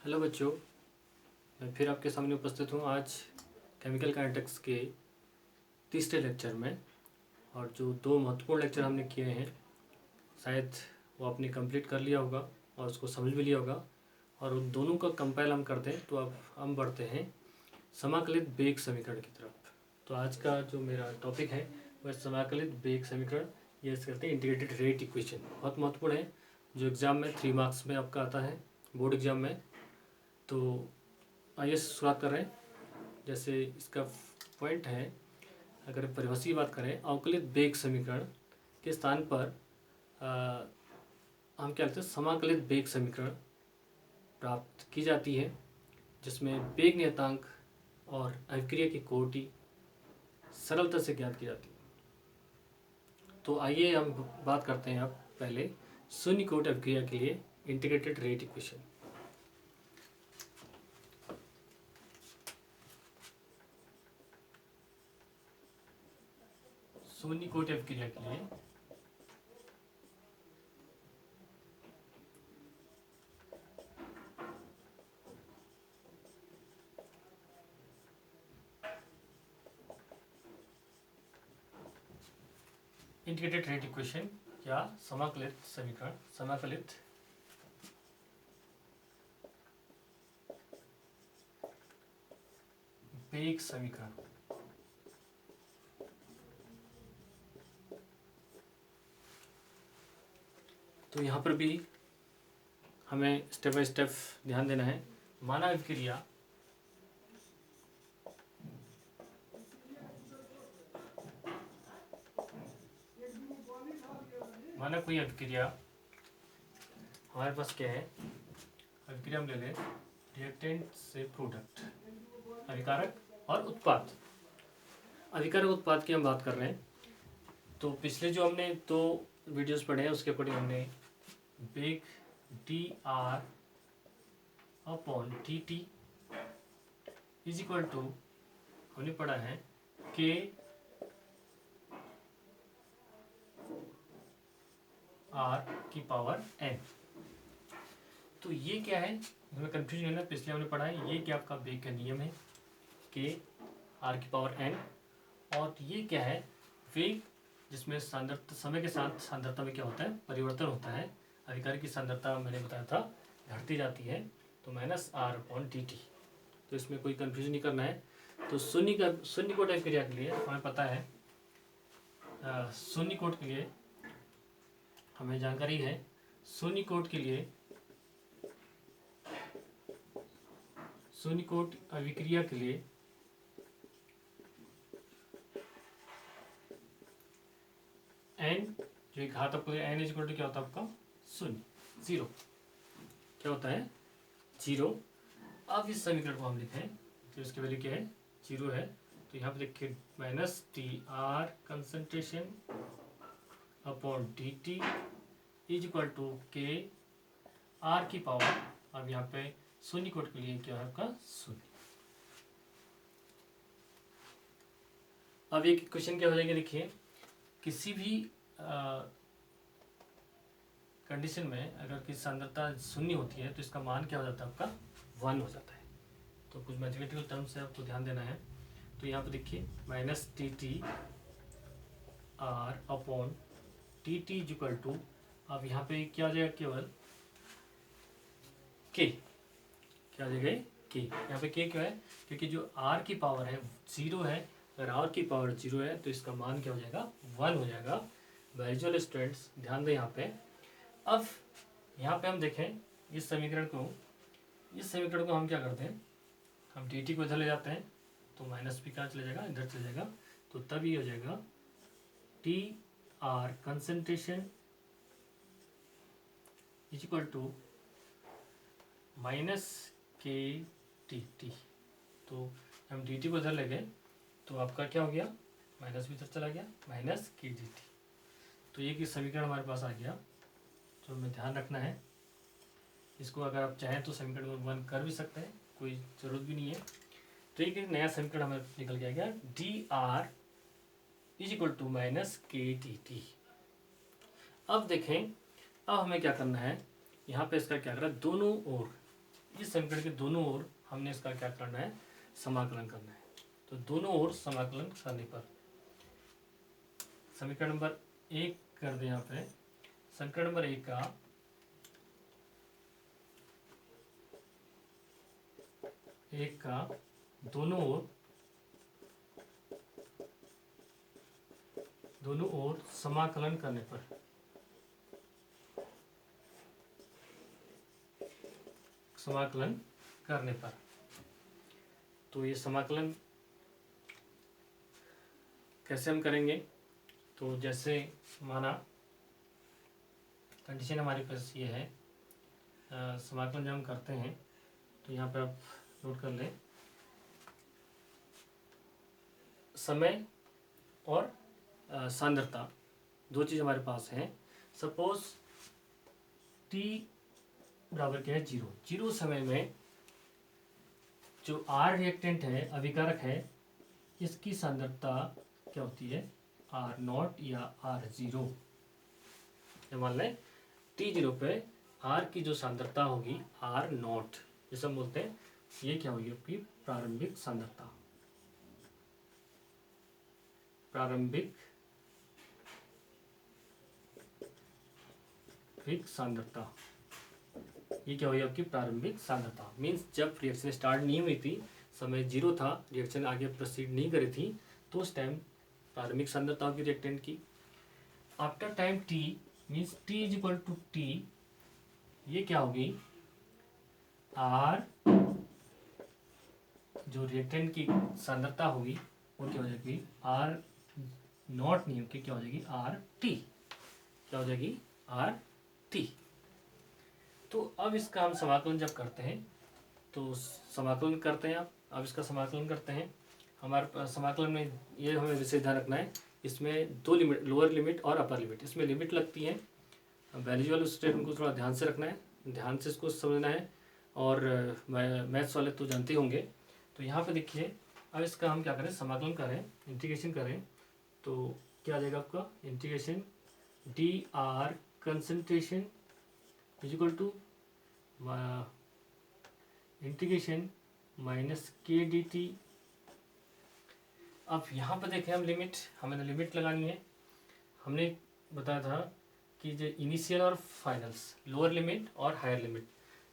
Hello बच्चों, मैं फिर आपके सामने उपस्थित हूँ आज केमिकल काइनेटिक्स के तीसरे लेक्चर में। और जो दो महत्वपूर्ण लेक्चर हमने किए हैं शायद वो आपने कंप्लीट कर लिया होगा और उसको समझ भी लिया होगा। और उन दोनों का कंपेयर हम करते हैं तो अब हम बढ़ते हैं समाकलित वेग समीकरण की तरफ। तो आज का जो मेरा टॉपिक है वह समाकलित वेग समीकरण, ये कहते हैं इंटीग्रेटेड रेट इक्वेशन। बहुत महत्वपूर्ण है, जो एग्ज़ाम में 3 मार्क्स में आपका आता है, बोर्ड एग्ज़ाम में। तो आइए शुरुआत कर रहे हैं। जैसे इसका पॉइंट है, अगर परिभाषा की बात करें, अवकलित वेग समीकरण के स्थान पर हम क्या लिखते हैं, समाकलित वेग समीकरण प्राप्त की जाती है, जिसमें वेग नियतांक और अभिक्रिया की कोटि सरलता से ज्ञात की जाती है। तो आइए हम बात करते हैं अब पहले शून्य कोटि अभिक्रिया के लिए इंटीग्रेटेड रेट इक्वेशन। शून्य कोटि अभिक्रिया के लिए इंटीग्रेटेड रेट इक्वेशन या समाकलित समीकरण, समाकलित वेग समीकरण। तो यहाँ पर भी हमें स्टेप बाय स्टेप ध्यान देना है। माना अभिक्रिया माना कोई अभिक्रिया हमारे पास क्या है, अभिक्रिया हम ले लें रिएक्टेंट से प्रोडक्ट, अभिकारक और उत्पाद। अभिकारक उत्पाद की हम बात कर रहे हैं। तो पिछले जो हमने 2 वीडियोस पढ़े हैं उसके अकॉर्डिंग हमने वेग D R upon T T is equal to हमने पढ़ा है के आर की पावर एन। तो ये क्या है, हमें कंफ्यूजन है ना, पिछले हमने पढ़ा है ये क्या आपका वेग का नियम है, के आर की पावर एन। और ये क्या है, वेग जिसमें सांद्रता समय के साथ सांद्रता में क्या होता है, परिवर्तन होता है। अभिकारक की सांद्रता मैंने बताया था घटती जाती है, तो minus R upon T T. तो इसमें कोई कंफ्यूजन नहीं करना है। तो शून्य कोटि अभिक्रिया के लिए हमें पता है, शून्य कोटि के लिए हमें जानकारी है, शून्य कोटि के लिए, शून्य कोटि अभिक्रिया के लिए एन जो घात आपको एन इज इक्वल टू क्या होता है आपका शून्य, जीरो। क्या होता है, जीरो। अब इस समीकरण को हम लिखें तो इसकी वैल्यू क्या है, जीरो है। तो यहाँ पे देखिए minus T R concentration upon T T is equal to K R की पावर, अब यहाँ पे शून्य कोटि के लिए क्या है आपका शून्य। अब एक क्वेश्चन क्या हो जाएगा, देखिए किसी भी कंडीशन में अगर की सांद्रता शून्य होती है तो इसका मान क्या हो जाता है आपका 1 हो जाता है। तो कुछ मैथमेटिकल टर्म्स है आपको ध्यान देना है। तो यहाँ पे देखिए minus T T R upon T T is equal to, अब यहाँ पे क्या हो जाएगा, केवल के, क्या हो जाएगा के। यहाँ पे के क्यों है, क्योंकि जो आर की पावर है 0 है। अगर आर की पावर 0 है तो इसका मान क्या हो जाएगा, 1 हो जाएगा। बैजुअल स्टूडेंट्स ध्यान दें यहाँ पे। अब यहाँ पे हम देखें इस समीकरण को हम क्या करते हैं, हम टी टी को इधर ले जाते हैं तो माइनस भी कहाँ चले जाएगा, इधर चले जाएगा। तो तब ये हो जाएगा T R concentration is equal to minus K T T. तो हम डी टी को इधर ले गए तो आपका क्या हो गया, माइनस भी इधर चला गया, माइनस के डी टी। तो ये कि समीकरण हमारे पास आ गया। तो हमें ध्यान रखना है, इसको अगर आप चाहें तो समीकरण 1 कर भी सकते हैं, कोई ज़रूरत भी नहीं है। तो एक नया समीकरण हमें निकल के आ गया, D R is equal to minus K T T. अब देखें, अब हमें क्या करना है, यहाँ पे इसका क्या करा, दोनों ओर इस समीकरण के दोनों ओर हमने इसका क्या करना है, समाकलन करना है। तो दोनों ओर समाकलन करने पर समीकरण नंबर 1 कर दें यहाँ पे। समीकरण नंबर 1 का दोनों ओर समाकलन करने पर तो ये समाकलन कैसे हम करेंगे, तो जैसे माना कंडीशन हमारे पास ये है, समाकलन जब हम करते हैं तो यहाँ पे आप नोट कर लें, समय और सांद्रता दो चीज़ हमारे पास हैं। सपोज t बराबर क्या है, 0 समय में जो R रिएक्टेंट है, अभिकारक है, इसकी सांद्रता क्या होती है, R0 या R0। मान लें t0 पे R की जो सांद्रता होगी R0, जिसे हम बोलते हैं, ये क्या होगी आपकी प्रारंभिक सांद्रता। ये क्या हुई आपकी प्रारंभिक सांद्रता। मीन्स जब रिएक्शन स्टार्ट नहीं हुई थी, समय 0 था, रिएक्शन आगे प्रोसीड नहीं करी थी, तो उस टाइम प्रारंभिक सांद्रता होगी रिएक्टेंट की। After time t means t is equal to t, ये क्या होगी, R जो रिएक्टेंट की सांद्रता होगी वो क्या हो जाएगी, R0 नहीं होगी, क्या हो जाएगी RT, क्या हो जाएगी RT। तो अब इसका हम समाकलन जब करते हैं, तो समाकलन करते हैं आप, अब इसका समाकलन करते हैं। हमारे पास समाकलन में ये हमें विशेष ध्यान रखना है, इसमें दो लिमिट, लोअर लिमिट और अपर लिमिट, इसमें लिमिट लगती है। वैल्यू वाले स्टेटमेंट को थोड़ा ध्यान से रखना है, ध्यान से इसको समझना है, और मैथ्स वाले तो जानते होंगे। तो यहाँ पे देखिए, अब इसका हम क्या करें, समाकलन करें, इंटीग्रेशन करें, तो क्या आ जाएगा आपका, integration dr concentration is equal to integration minus K D T. अब यहाँ पर देखें हम लिमिट, हमें लिमिट लगानी है। हमने बताया था कि जो इनिशियल और फाइनल्स, लोअर लिमिट और हायर लिमिट।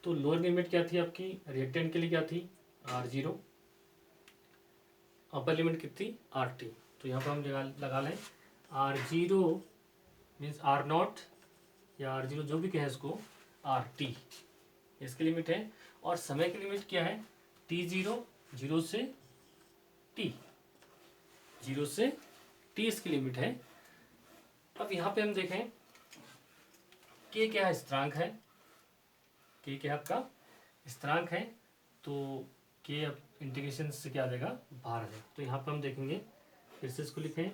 तो लोअर लिमिट क्या थी आपकी, रिएक्टेंट के लिए क्या थी R0, अपर लिमिट कितनी RT। तो यहाँ पर हम लगा लें R0 मीन्स R0 या R0 जो भी कहें इसको, RT इसकी लिमिट है। और समय की लिमिट क्या है, T0, 0 से T, 0 से T इसकी लिमिट है। अब यहाँ पे हम देखें K क्या है, स्थिरांक है, K क्या आपका स्थिरांक है, तो K अब इंटीग्रेशन से क्या आ जाएगा, बाहर आ जाएगा। तो यहाँ पर हम देखेंगे, फिर से इसको लिखें,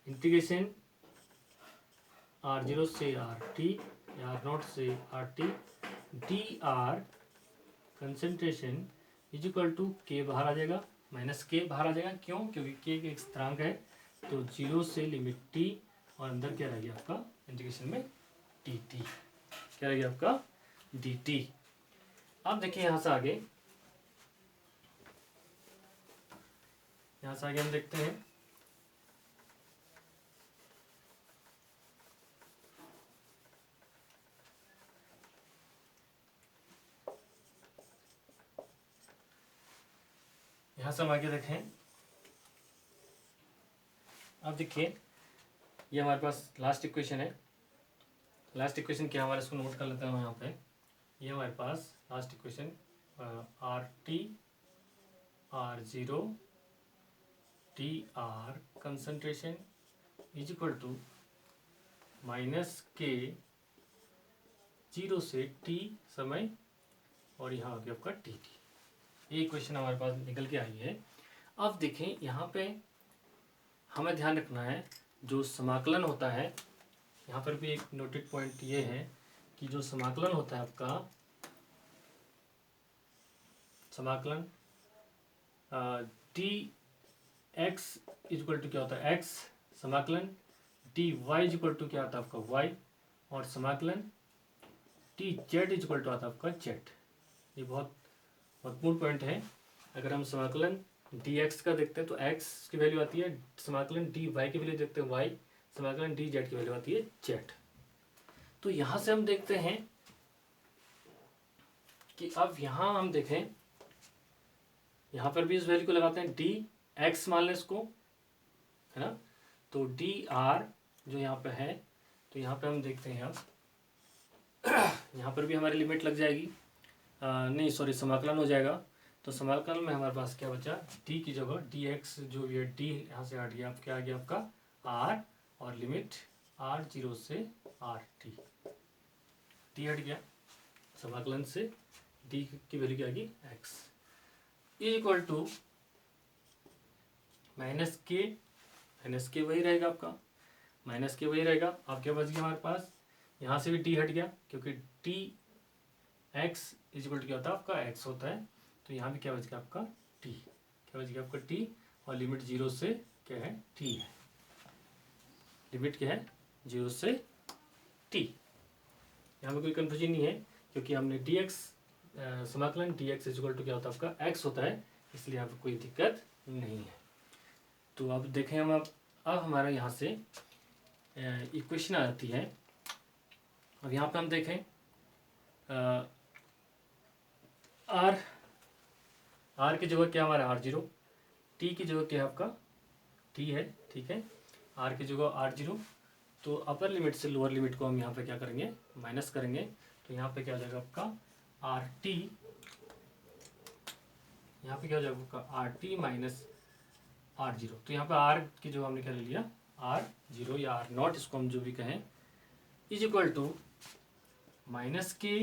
इंटीग्रेशन R0 से RT या R0 से RT dr concentration is equal to K बाहर आ जाएगा, माइनस K बाहर आ जाएगा। क्यों, क्योंकि K एक स्थिरांक है, तो 0 से लिमिट T, और अंदर क्या रहेगी आपका इंटीग्रेशन में dt, क्या रहेगी आपका dt। अब देखिए यहाँ से आगे हम देखते हैं, यहाँ से हम आगे देखें। अब देखिए, ये हमारे पास लास्ट इक्वेशन है। लास्ट इक्वेशन क्या हमारे, इसको नोट कर लेते हैं यहाँ पे। ये हमारे पास last equation RT R0 dr concentration is equal to minus K 0 से T समय, और यहाँ आ गया आपका dt। ये इक्वेशन हमारे पास निकल के आई है। अब देखें यहाँ पे हमें ध्यान रखना है, जो समाकलन होता है, यहाँ पर भी एक नोटेड पॉइंट ये है कि जो समाकलन होता है आपका, समाकलन dx इज इक्वल टू क्या होता है x, समाकलन dy इज इक्वल टू क्या होता है आपका y, और समाकलन T Z is equal to आता है आपका जेड। ये बहुत महत्वपूर्ण पॉइंट है। अगर हम समाकलन डी एक्स का देखते हैं तो एक्स की वैल्यू आती है, समाकलन डी वाई की वैल्यू देखते हैं वाई, समाकलन डी जेड की वैल्यू आती है जेड। तो यहाँ से हम देखते हैं कि अब यहाँ हम देखें, यहाँ पर भी इस वैल्यू को लगाते हैं, डी एक्स मान लें इसको, है ना। तो डी आर जो यहाँ पे है, तो यहाँ पे हम देखते हैं अब यहाँ पर भी हमारी लिमिट लग जाएगी, नहीं सॉरी समाकलन हो जाएगा। तो समाकलन में हमारे पास क्या बचा, डी की जगह डी एक्स जो भी है, डी यहाँ से हट गया, क्या आ गया आपका आर, और लिमिट आर जीरो से आर टी, टी हट गया, समाकलन से डी की वैल्यू क्या आ गई x equal to minus K वही रहेगा आपका, माइनस के वही रहेगा। अब क्या बच गया हमारे पास, यहाँ से भी टी हट गया क्योंकि T X is equal to क्या होता है आपका एक्स होता है। तो यहाँ भी क्या बच गया आपका टी, क्या बच गया आपका टी, और लिमिट जीरो से क्या है टी है, लिमिट क्या है जीरो से टी। यहाँ में कोई कन्फ्यूजन नहीं है क्योंकि हमने डी एक्स समाकलन D X is equal to क्या होता है आपका एक्स होता है, इसलिए यहाँ पे कोई दिक्कत नहीं है। तो अब देखें हम, अब हमारा यहाँ से इक्वेशन आ जाती है। अब यहाँ पे हम देखें आर की जगह क्या हमारा आर जीरो, टी की जगह क्या है आपका टी है, ठीक है, आर की जगह आर जीरो। तो अपर लिमिट से लोअर लिमिट को हम यहाँ पे क्या करेंगे माइनस करेंगे, तो यहाँ पे क्या हो जाएगा आपका आर टी, यहाँ पे क्या हो जाएगा आपका R T minus R zero. तो यहाँ पे आर की जगह हमने क्या ले लिया आर जीरो या आर नॉट, इसको हम जो भी कहें, is equal to minus K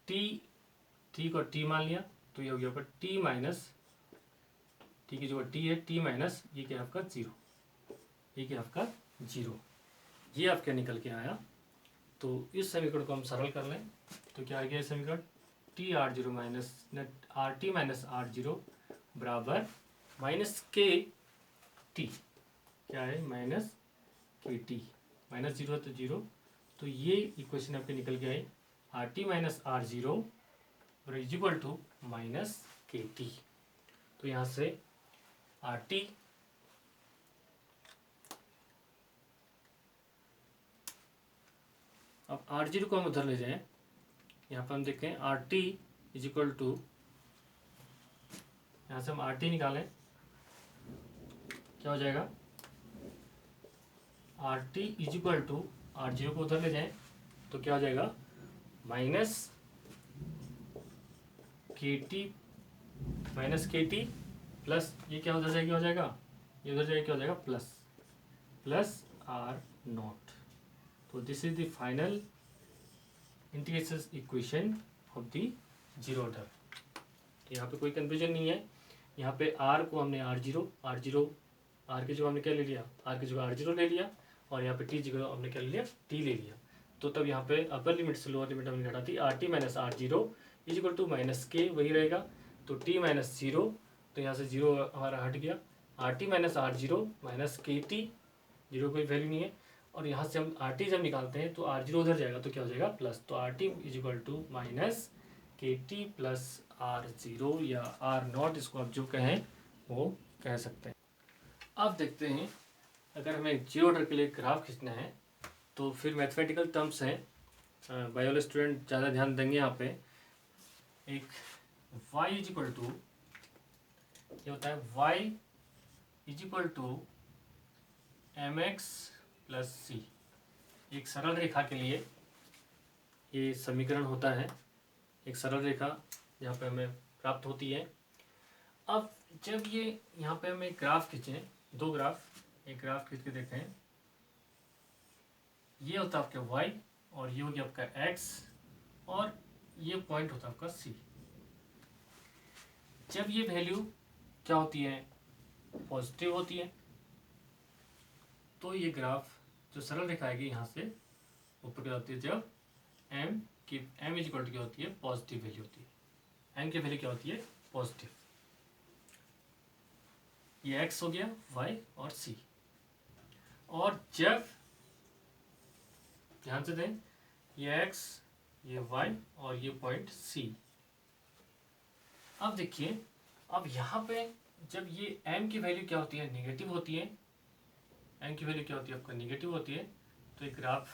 T को टी मान लिया, तो ये हो गया आपका टी माइनस, टी की जो टी है टी माइनस ये क्या आपका जीरो, ये क्या आपका जीरो, ये आपका निकल के आया। तो इस समीकरण को हम सरल कर लें तो क्या आ गया समीकरण, T R zero minus R T minus R zero बराबर माइनस के टी, क्या है minus K T, minus zero है तो जीरो, तो ये इक्वेशन आपके निकल के आई R T minus R zero is equal to minus K T. तो यहाँ से आर टी अब आर जीरो को हम उधर ले जाएं, यहाँ पर हम देखें R T is equal to, यहाँ से हम आर टी निकालें, क्या हो जाएगा R T is equal to, R zero को उधर ले जाएं तो क्या हो जाएगा माइनस के टी प्लस ये क्या उधर जाएगा हो जाएगा, ये उधर जाएगा क्या हो जाएगा प्लस आर नॉट। तो this is the final integration equation of the zero order. तो यहाँ पे कोई कंफ्यूजन नहीं है, यहाँ पे आर को हमने आर की जगह हमने क्या ले लिया, आर की जगह आर जीरो ले लिया, और यहाँ पे टी जगह हमने क्या ले लिया टी ले लिया। तो तब यहाँ पे अपर लिमिट से लोअर लिमिट हमने घटा दी, R T minus R zero is equal to minus K वही रहेगा, तो टी माइनस जीरो, तो यहाँ से जीरो हमारा हट गया, R T minus R zero minus K T, zero कोई वैल्यू नहीं है, और यहाँ से हम आर टी जब निकालते हैं तो आर जीरो उधर जाएगा तो क्या हो जाएगा प्लस, तो R T is equal to minus K T plus R zero या आर नॉट, इसको आप जो कहें वो कह सकते हैं। अब देखते हैं अगर हमें जीरो ऑर्डर के लिए ग्राफ खींचना है तो फिर मैथमेटिकल टर्म्स हैं, बायो स्टूडेंट ज़्यादा ध्यान देंगे यहाँ पे। एक y इज इक्वल टू, ये होता है y is equal to M X plus C, एक सरल रेखा के लिए ये समीकरण होता है, एक सरल रेखा यहाँ पे हमें प्राप्त होती है। अब जब ये यहाँ पे हम एक ग्राफ खींचें, दो ग्राफ, एक ग्राफ खींच के देखें, ये होता है आपका y और ये हो गया आपका x, और ये पॉइंट होता है आपका c। जब ये वैल्यू क्या होती है पॉजिटिव होती है तो ये ग्राफ जो सरल रेखा आएगी यहाँ से ऊपर क्या होती है, जब m इज इक्वल टू क्या होती है पॉजिटिव वैल्यू होती है, m की वैल्यू क्या होती है पॉजिटिव, ये x हो गया y और c। और जब ध्यान से दें, ये x, ये y और ये पॉइंट C। अब देखिए, अब यहाँ पे जब ये m की वैल्यू क्या होती है, निगेटिव होती है, m की वैल्यू क्या होती है आपका, निगेटिव होती है, तो एक ग्राफ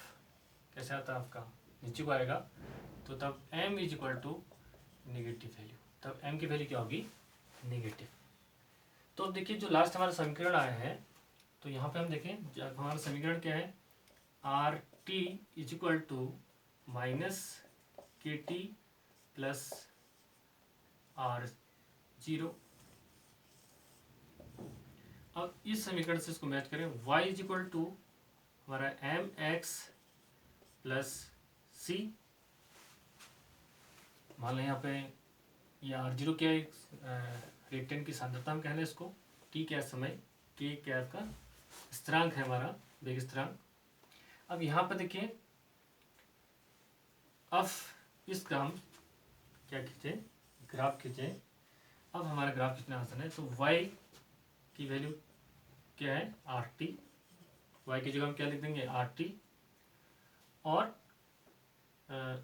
कैसे आता है आपका, नीचे को आएगा। तो तब m is equal to negative value, तब m की वैल्यू क्या होगी, निगेटिव। तो अब देखिए जो लास्ट हमारा समीकरण आया है, तो यहाँ पे हम देखें जब हमारा समीकरण क्या है, R T is equal to minus K T plus R zero. अब इस समीकरण से इसको मैच करें, y इज इक्वल टू हमारा एम एक्स प्लस सी। मान लें यहाँ पे ये आर जीरो क्या है, रिएक्टेंट की सांद्रता हम कह लें इसको, टी क्या है समय, के क्या का स्थिरांक है हमारा, वेग स्थिरांक। अब यहाँ पे देखिए, अब इसका हम क्या खींचे, ग्राफ खींचे। अब हमारा ग्राफ खींचना आसान है, तो y की वैल्यू क्या है, आर टी, वाई की जगह हम क्या लिख देंगे, आर टी, और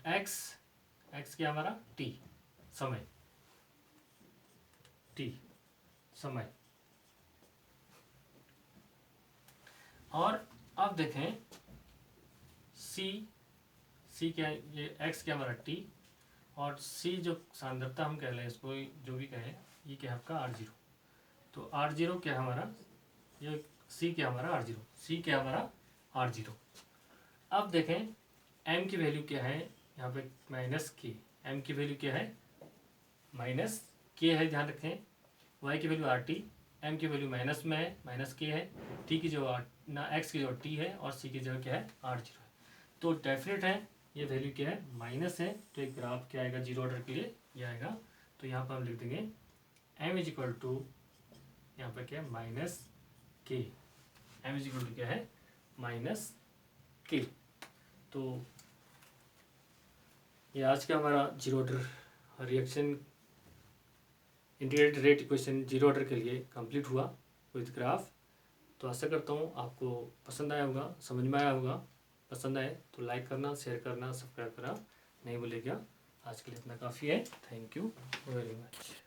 एक्स क्या हमारा, टी समय, टी समय। और अब देखें सी क्या है, ये एक्स क्या हमारा टी, और सी जो सांद्रता हम कह लें इसको, जो भी कहें, ये क्या है आपका आर जीरो। तो आर जीरो क्या है हमारा, ये सी क्या हमारा आर जीरो, सी क्या हमारा आर जीरो। अब देखें एम की वैल्यू क्या है, यहाँ पे माइनस के, एम की वैल्यू क्या है, माइनस के है, ध्यान रखें। वाई की वैल्यू आर टी, एम की वैल्यू माइनस में है, माइनस के है, टी की जो ना एक्स की जो टी है, और सी की जगह क्या है, आर जीरो है। तो डेफिनेट है ये वैल्यू क्या है, माइनस है, तो एक ग्राफ क्या आएगा जीरो ऑर्डर के लिए, ये आएगा। तो यहाँ पर हम लिख देंगे एम इज इक्वल टू, यहाँ पर क्या है, माइनस के, एम इज इक्वल टू क्या है, माइनस के। तो ये आज का हमारा zero order reaction integrated rate equation zero order के लिए कंप्लीट हुआ विद ग्राफ। तो आशा करता हूँ आपको पसंद आया होगा, समझ में आया होगा। पसंद आए तो लाइक करना, शेयर करना, सब्सक्राइब करना नहीं भूलिएगा। आज के लिए इतना काफ़ी है। Thank you very much.